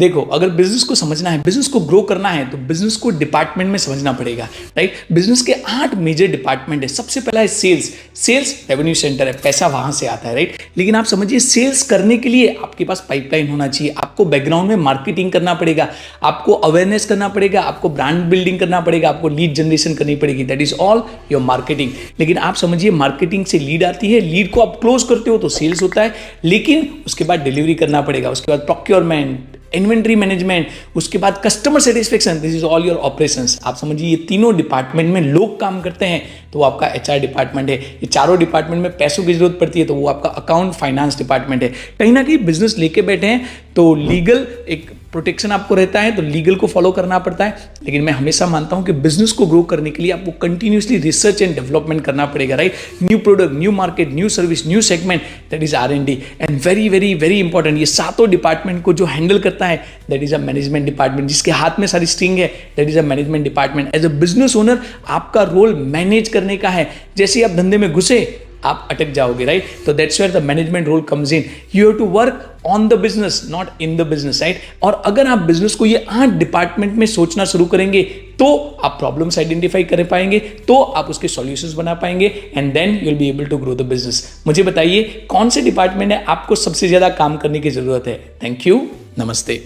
देखो, अगर बिजनेस को समझना है, बिजनेस को ग्रो करना है, तो बिजनेस को डिपार्टमेंट में समझना पड़ेगा, राइट। बिजनेस के 8 मेजर डिपार्टमेंट है। सबसे पहला है सेल्स। सेल्स रेवेन्यू सेंटर है, पैसा वहां से आता है, राइट। लेकिन आप समझिए, सेल्स करने के लिए आपके पास पाइपलाइन होना चाहिए, आपको बैकग्राउंड में मार्केटिंग करना पड़ेगा, आपको अवेयरनेस करना पड़ेगा, आपको ब्रांड बिल्डिंग करना पड़ेगा, आपको लीड जनरेशन करनी पड़ेगी। That is all your marketing. लेकिन आप समझिए, मार्केटिंग से लीड आती है, लीड को आप क्लोज करते हो तो सेल्स होता है, लेकिन उसके बाद डिलीवरी करना पड़ेगा, उसके बाद प्रोक्योरमेंट, इन्वेंट्री मैनेजमेंट, उसके बाद customer satisfaction. This is all your operations. आप समझिए, ये तीनों डिपार्टमेंट में लोग काम करते हैं, तो वो आपका एचआर डिपार्टमेंट है। ये चारों डिपार्टमेंट में पैसों की जरूरत पड़ती है, तो वो आपका अकाउंट फाइनेंस डिपार्टमेंट है। कहीं ना कहीं बिजनेस लेके बैठे हैं तो लीगल एक प्रोटेक्शन आपको रहता है, तो लीगल को फॉलो करना पड़ता है। लेकिन मैं हमेशा मानता हूं कि बिजनेस को ग्रो करने के लिए आपको कंटिन्यूसली रिसर्च एंड डेवलपमेंट करना पड़ेगा, right. New product, new market, new service, new segment, that is R&D। And very very very important, ये सातों डिपार्टमेंट को जो हैंडल करता है, that is a management department. जिसके हाथ में सारी स्ट्रिंग है, that is a management department. As a business owner आपका रोल मैनेज करने का है। जैसे ही आप धंधे में घुसे, आप अटक जाओगे, राइट। तो that's where the management role comes in. You have to work on the business, not in the business, right. और अगर आप बिजनेस को ये 8 डिपार्टमेंट में सोचना शुरू करेंगे, तो आप प्रॉब्लम्स आइडेंटिफाई कर पाएंगे, तो आप उसके सॉल्यूशंस बना पाएंगे, and then you will be able to grow the business. मुझे बताइए, कौन से डिपार्टमेंट है आपको सबसे ज्यादा काम करने की जरूरत है? थैंक यू, नमस्ते।